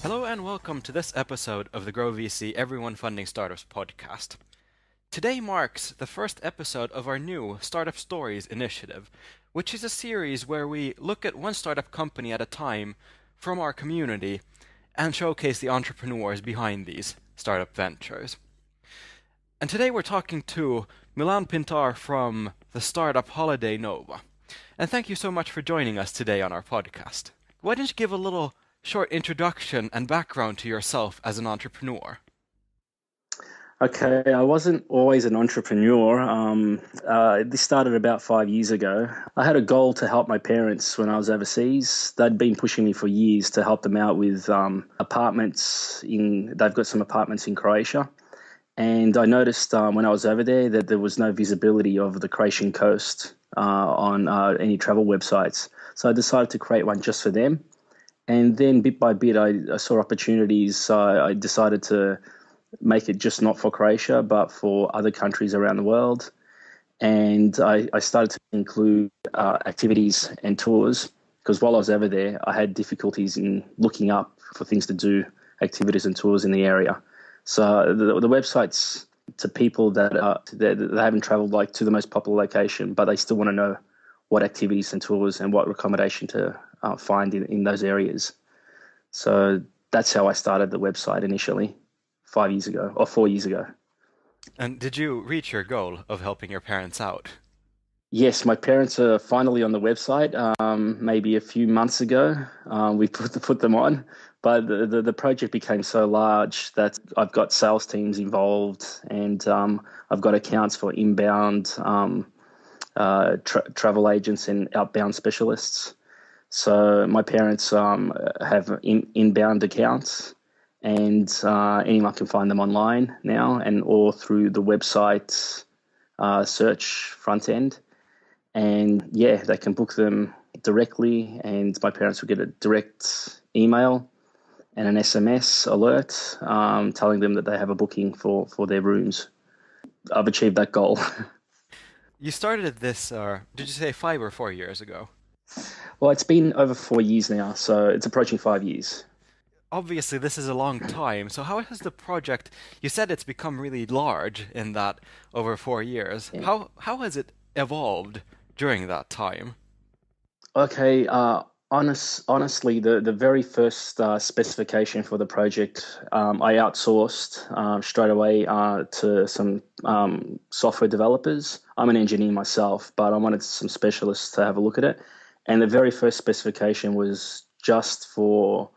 Hello and welcome to this episode of the GrowVC Everyone Funding Startups podcast. Today marks the first episode of our new Startup Stories initiative, which is a series where we look at one startup company at a time from our community and showcase the entrepreneurs behind these startup ventures. And today we're talking to Milan Pin from the startup daynova. And thank you so much for joining us today on our podcast. Why don't you give a little short introduction and background to yourself as an entrepreneur? Okay, I wasn't always an entrepreneur. This started about 5 years ago. I had a goal to help my parents when I was overseas. They'd been pushing me for years to help them out with apartments. They've got some apartments in Croatia. And I noticed when I was over there that there was no visibility of the Croatian coast on any travel websites. So I decided to create one just for them. And then bit by bit, I saw opportunities. So I decided to make it just not for Croatia, but for other countries around the world. And I started to include activities and tours, because while I was over there, I had difficulties in looking up for things to do, activities and tours in the area. So the websites to people that haven't traveled like to the most popular location, but they still want to know what activities and tours and what accommodation to find in those areas. So that's how I started the website initially 5 years ago or 4 years ago. And did you reach your goal of helping your parents out? Yes, my parents are finally on the website. Maybe a few months ago, we put them on, but the project became so large that I've got sales teams involved, and I've got accounts for inbound travel agents and outbound specialists. So my parents have inbound accounts, and anyone can find them online now, and or through the website search front end. And yeah, they can book them directly, and my parents will get a direct email and an SMS alert telling them that they have a booking for their rooms. I've achieved that goal. You started this, did you say 5 or 4 years ago? Well, it's been over 4 years now, so it's approaching 5 years. Obviously, this is a long time. So how has the project, you said it's become really large in that over 4 years. Yeah. How has it evolved during that time? Okay, honestly, the very first specification for the project, I outsourced straight away to some software developers. I'm an engineer myself, but I wanted some specialists to have a look at it. And the very first specification was just for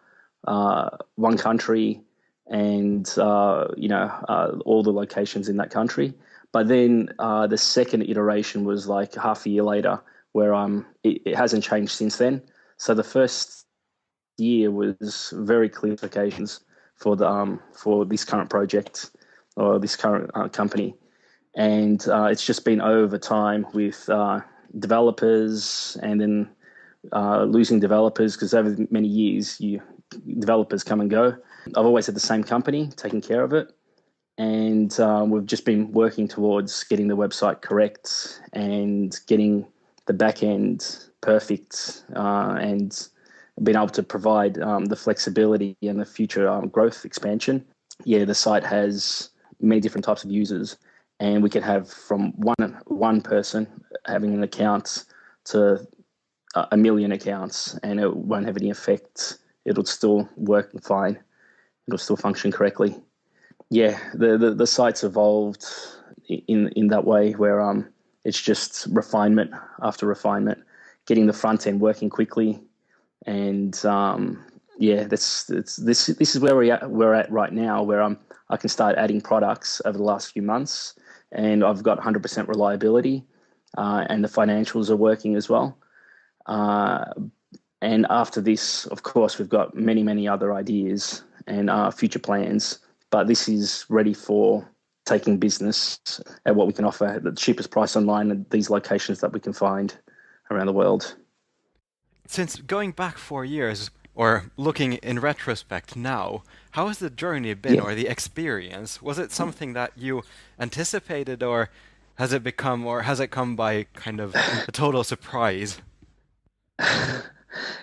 one country and all the locations in that country. But then the second iteration was like half a year later, where it hasn't changed since then. So the first year was very clear specifications for this current project or this current company, and it's just been over time with developers, and then losing developers, because over many years developers come and go. I've always had the same company taking care of it, and we've just been working towards getting the website correct and getting the back end perfect, and being able to provide the flexibility and the future growth expansion. Yeah, the site has many different types of users, and we can have from one person having an account to 1 million accounts, and it won't have any effect. It'll still work fine. It'll still function correctly. Yeah, the site's evolved in that way, where it's just refinement after refinement, getting the front end working quickly, and this is where we're at right now, where I can start adding products over the last few months, and I've got 100% reliability, and the financials are working as well. And after this, of course, we've got many other ideas and future plans, but this is ready for taking business at what we can offer at the cheapest price online at these locations that we can find around the world. Since going back 4 years, or looking in retrospect now, how has the journey been, or the experience? Was it something that you anticipated, or Has it become, or has it come by kind of a total surprise?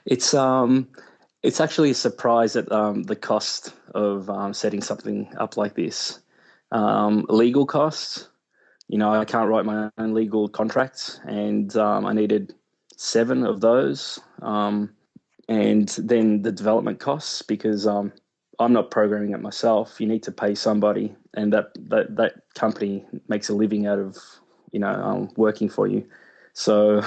It's it's actually a surprise at the cost of setting something up like this. Legal costs. You know, I can't write my own legal contracts, and I needed seven of those. And then the development costs because I'm not programming it myself. You need to pay somebody, and that company makes a living out of working for you. So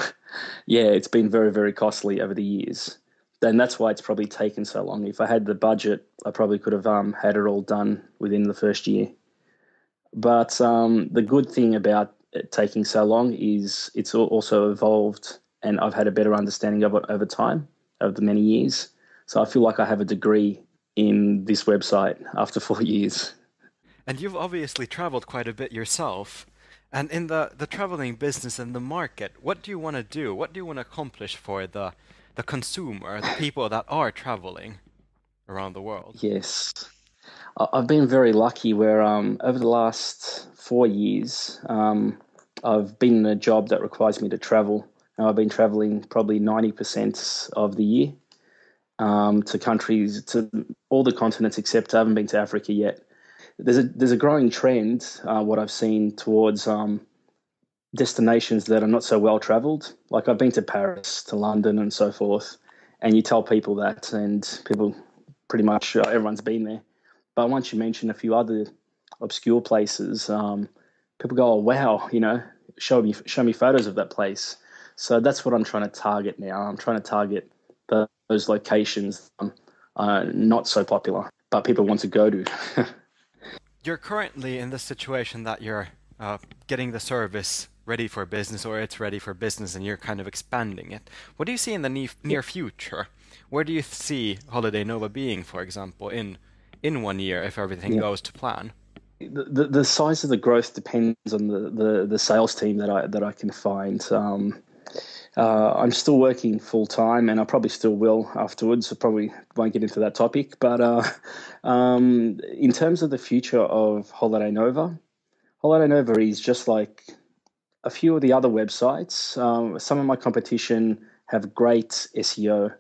yeah, it's been very very costly over the years, and that's why it's probably taken so long. If I had the budget, I probably could have had it all done within the first year. But the good thing about it taking so long is it's also evolved, and I've had a better understanding of it over time, over the many years. So I feel like I have a degree in this website after 4 years. And you've obviously traveled quite a bit yourself. And in the traveling business and the market, what do you want to do? What do you want to accomplish for the consumer, the people that are traveling around the world? Yes, I've been very lucky where over the last 4 years, I've been in a job that requires me to travel. And I've been traveling probably 90% of the year to countries, to all the continents except I haven't been to Africa yet. There's a growing trend, what I've seen towards destinations that are not so well traveled. Like I've been to Paris, to London, and so forth, and you tell people that, and people pretty much everyone's been there. But once you mention a few other obscure places, people go, "Oh wow, show me photos of that place." So that's what I'm trying to target now. I'm trying to target those locations not so popular, but people want to go to. You're currently in the situation that you're getting the service ready for business, or it's ready for business, and you're kind of expanding it. What do you see in the Yeah. near future? Where do you see Holiday Nova being, for example, in 1 year if everything Yeah. goes to plan? The size of the growth depends on the sales team that I can find. I'm still working full time, and I probably still will afterwards. I probably won't get into that topic, but in terms of the future of Holiday Nova is just like a few of the other websites. Some of my competition have great SEO,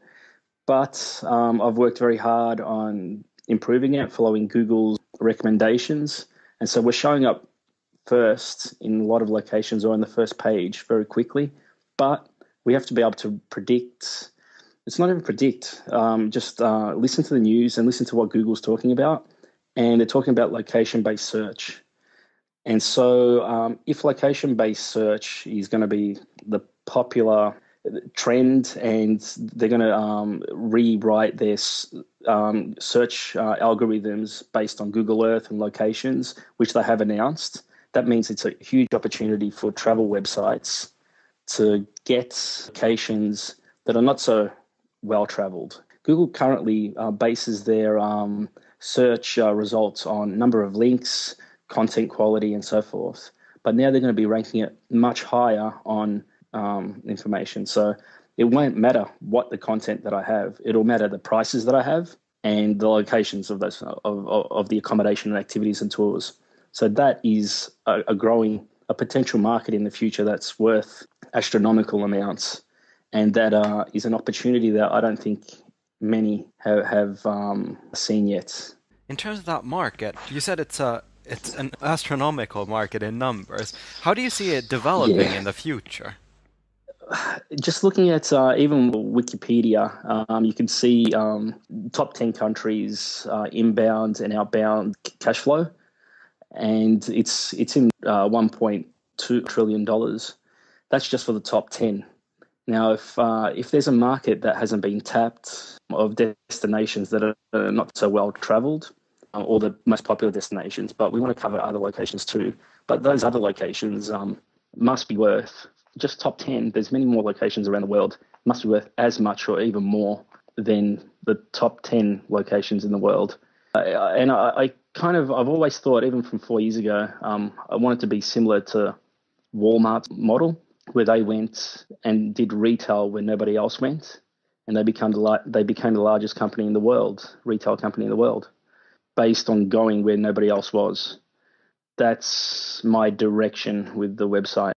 but I've worked very hard on improving it, following Google's recommendations, and so we're showing up first in a lot of locations or on the first page very quickly. But we have to be able to predict. It's not even predict. Just listen to the news and listen to what Google's talking about, and they're talking about location-based search. And so, if location-based search is going to be the popular trend, and they're going to rewrite their search algorithms based on Google Earth and locations, which they have announced, that means it's a huge opportunity for travel websites to get locations that are not so well traveled. Google currently bases their search results on number of links, content quality, and so forth. But now they're going to be ranking it much higher on information. So it won't matter what the content that I have; it'll matter the prices that I have and the locations of those of the accommodation and activities and tours. So that is a potential market in the future that's worth astronomical amounts, and that is an opportunity that I don't think many have seen yet. In terms of that market, you said it's an astronomical market in numbers. How do you see it developing Yeah, in the future? just looking at even Wikipedia, you can see top 10 countries inbound and outbound cash flow, and it's in $1.2 trillion. That's just for the top 10. Now, if there's a market that hasn't been tapped of destinations that are not so well traveled, or the most popular destinations, but we want to cover other locations too. But those other locations must be worth just top 10. There's many more locations around the world, must be worth as much or even more than the top 10 locations in the world. And I kind of, I've always thought, even from 4 years ago, I wanted to be similar to Walmart's model, where they went and did retail where nobody else went, and they became the largest company in the world, retail company in the world, based on going where nobody else was. That's my direction with the website.